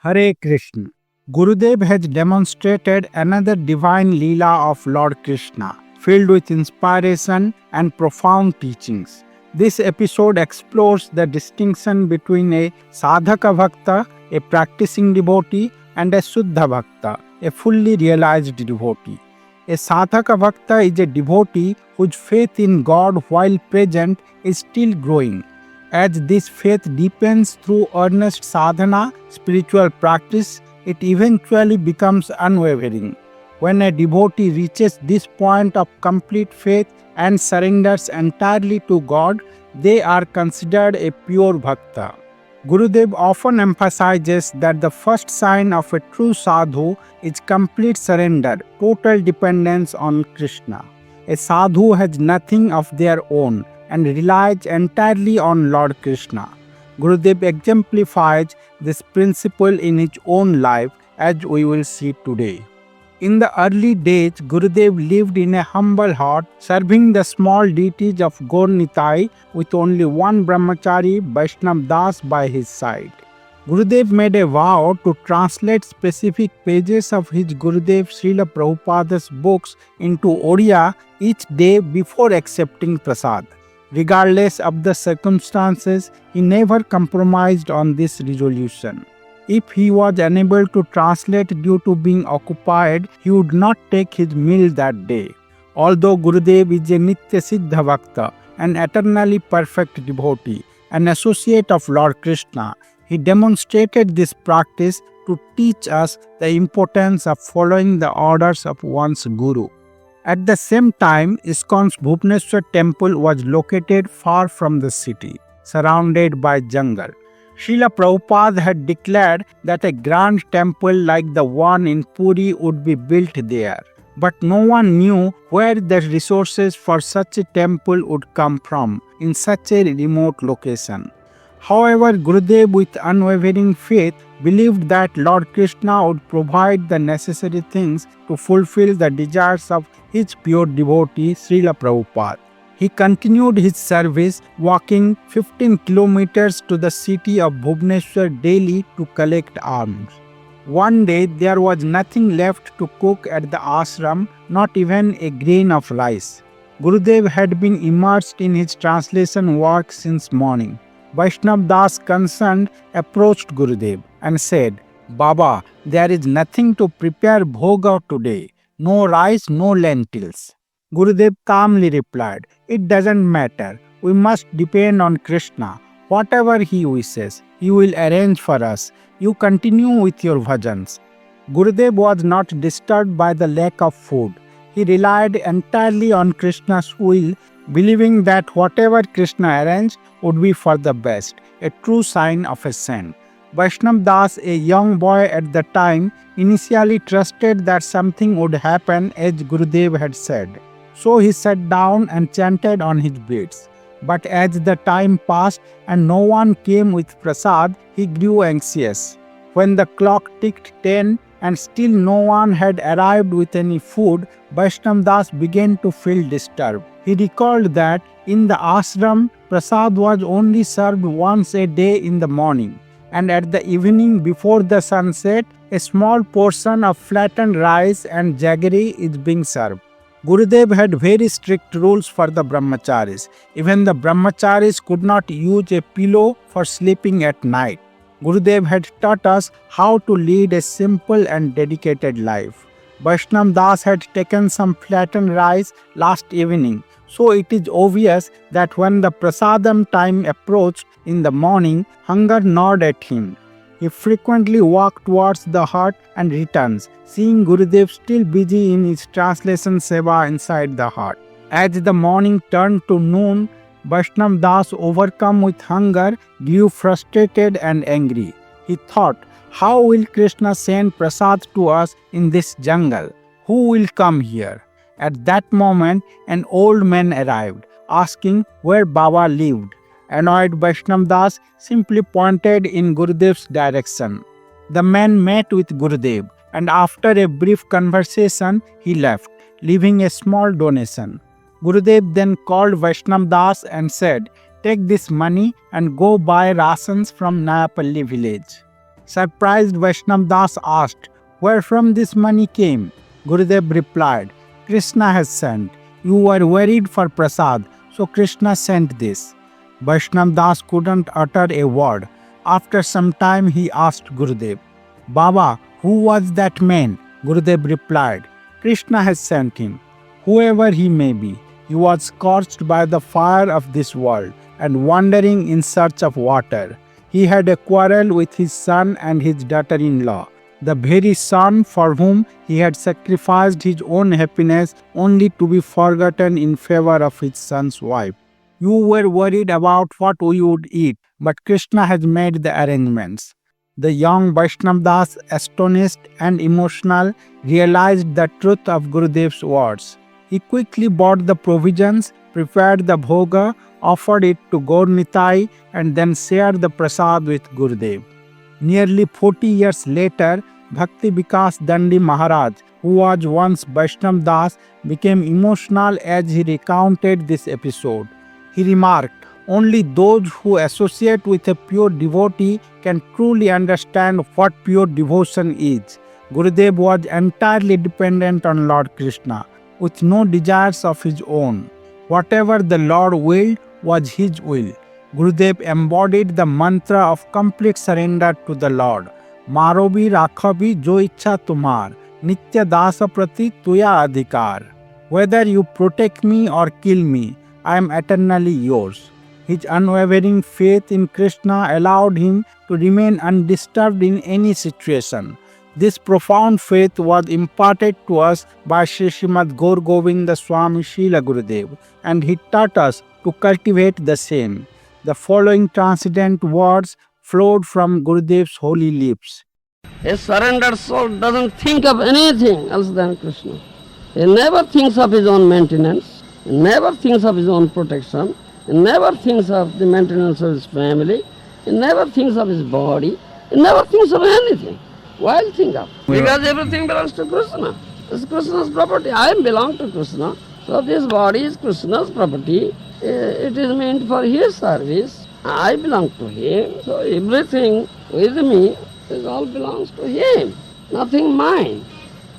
Hare Krishna. Gurudev has demonstrated another divine Leela of Lord Krishna, filled with inspiration and profound teachings. This episode explores the distinction between a sadhaka bhakta, a practicing devotee, and a Shuddha bhakta, a fully realized devotee. A sadhaka bhakta is a devotee whose faith in God while present is still growing. As this faith deepens through earnest sadhana, spiritual practice, it eventually becomes unwavering. When a devotee reaches this point of complete faith and surrenders entirely to God, they are considered a pure bhakta. Gurudev often emphasizes that the first sign of a true sadhu is complete surrender, total dependence on Krishna. A sadhu has nothing of their own and relies entirely on Lord Krishna. Gurudev exemplifies this principle in his own life, as we will see today. In the early days, Gurudev lived in a humble hut, serving the small deities of Gour with only one brahmachari, Vaishnav Das, by his side. Gurudev made a vow to translate specific pages of his Gurudev Srila Prabhupada's books into Oriya each day before accepting prasad. Regardless of the circumstances, he never compromised on this resolution. If he was unable to translate due to being occupied, he would not take his meal that day. Although Gurudev is a Nitya Siddha Bhakta, an eternally perfect devotee, an associate of Lord Krishna, he demonstrated this practice to teach us the importance of following the orders of one's Guru. At the same time, ISKCON's Bhubaneswar temple was located far from the city, surrounded by jungle. Srila Prabhupada had declared that a grand temple like the one in Puri would be built there. But no one knew where the resources for such a temple would come from in such a remote location. However, Gurudev, with unwavering faith, believed that Lord Krishna would provide the necessary things to fulfill the desires of his pure devotee Srila Prabhupada. He continued his service, walking 15 kilometers to the city of Bhubaneswar daily to collect alms. One day there was nothing left to cook at the ashram, not even a grain of rice. Gurudev had been immersed in his translation work since morning. Vaishnav Das, concerned, approached Gurudev and said, "Baba, there is nothing to prepare bhoga today. No rice, no lentils." Gurudev calmly replied, "It doesn't matter. We must depend on Krishna. Whatever he wishes, he will arrange for us. You continue with your bhajans." Gurudev was not disturbed by the lack of food. He relied entirely on Krishna's will, believing that whatever Krishna arranged would be for the best, a true sign of a saint. Vaishnav Das, a young boy at the time, initially trusted that something would happen as Gurudev had said. So he sat down and chanted on his beads. But as the time passed and no one came with prasad, he grew anxious. When the clock ticked 10 and still no one had arrived with any food, Vaishnav Das began to feel disturbed. He recalled that in the ashram, prasad was only served once a day in the morning, and at the evening before the sunset, a small portion of flattened rice and jaggery is being served. Gurudev had very strict rules for the brahmacharis. Even the brahmacharis could not use a pillow for sleeping at night. Gurudev had taught us how to lead a simple and dedicated life. Vaishnav Das had taken some flattened rice last evening, so it is obvious that when the prasadam time approached in the morning, hunger gnawed at him. He frequently walked towards the hut and returns, seeing Gurudev still busy in his translation seva inside the hut. As the morning turned to noon, Vaishnav Das, overcome with hunger, grew frustrated and angry. He thought, "How will Krishna send prasad to us in this jungle? Who will come here?" At that moment, an old man arrived, asking where Baba lived. Annoyed, Vaishnav Das simply pointed in Gurudev's direction. The man met with Gurudev, and after a brief conversation, he left, leaving a small donation. Gurudev then called Vaishnav Das and said, "Take this money and go buy rations from Nayapalli village." Surprised, Vaishnav Das asked, "Where from this money came?" Gurudev replied, "Krishna has sent. You were worried for prasad, so Krishna sent this." Vaishnav Das couldn't utter a word. After some time he asked Gurudev, "Baba, who was that man?" Gurudev replied, "Krishna has sent him. Whoever he may be, he was scorched by the fire of this world and wandering in search of water. He had a quarrel with his son and his daughter-in-law, the very son for whom he had sacrificed his own happiness only to be forgotten in favor of his son's wife. You were worried about what we would eat, but Krishna has made the arrangements." The young Vaishnav Das, astonished and emotional, realized the truth of Gurudev's words. He quickly bought the provisions, prepared the bhoga, offered it to Gour Nitai, and then shared the prasad with Gurudev. Nearly 40 years later, Bhakti Vikas Dandi Maharaj, who was once Vaishnav Das, became emotional as he recounted this episode. He remarked, "Only those who associate with a pure devotee can truly understand what pure devotion is." Gurudev was entirely dependent on Lord Krishna, with no desires of his own. Whatever the Lord willed was his will. Gurudev embodied the mantra of complete surrender to the Lord. "Marobi rakhabi jo ichha tumhar, nitya dasa prati tuya adhikar." Whether you protect me or kill me, I am eternally yours. His unwavering faith in Krishna allowed him to remain undisturbed in any situation. This profound faith was imparted to us by Srimad Gour Govinda Swami Srila Gurudev, and he taught us to cultivate the same. The following transcendent words flowed from Gurudev's holy lips. A surrendered soul doesn't think of anything else than Krishna. He never thinks of his own maintenance, he never thinks of his own protection, he never thinks of the maintenance of his family, he never thinks of his body, he never thinks of anything. Why think of? Because everything belongs to Krishna. It's Krishna's property. I belong to Krishna. So this body is Krishna's property. It is meant for his service. I belong to him. So everything with me is all belongs to him. Nothing mine.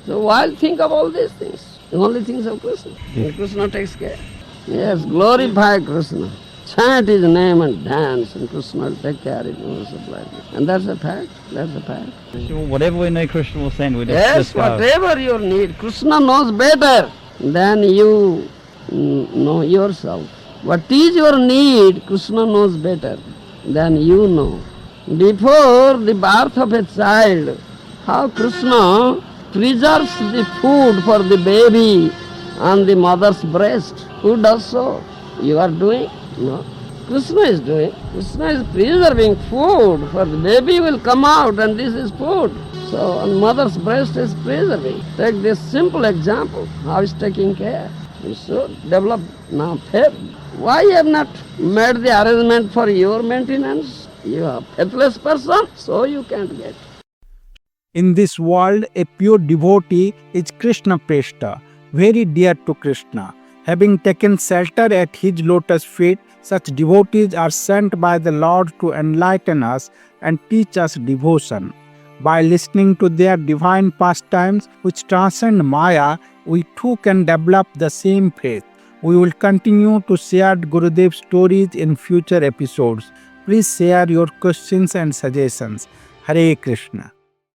So why think of all these things? The only things of Krishna. And Krishna takes care. Yes, glorify Krishna. Chant his name and dance, and Krishna will take care of it and will supply it. And that's a fact. That's a fact. Sure, whatever we know Krishna will send, we just Yes, go. whatever you need, Krishna knows better than you know yourself. What is your need, Krishna knows better than you know. Before the birth of a child, how Krishna preserves the food for the baby on the mother's breast. Who does so? You are doing? No. Krishna is doing. Krishna is preserving food for the baby will come out, and this is food. So on mother's breast is preserving. Take this simple example, how is taking care. You should develop now faith. Why you have not made the arrangement for your maintenance? You are a faithless person, so you can't get. In this world, a pure devotee is Krishna Preshta, very dear to Krishna. Having taken shelter at his lotus feet, such devotees are sent by the Lord to enlighten us and teach us devotion. By listening to their divine pastimes, which transcend Maya, we too can develop the same faith. We will continue to share Gurudev's stories in future episodes. Please share your questions and suggestions. Hare Krishna.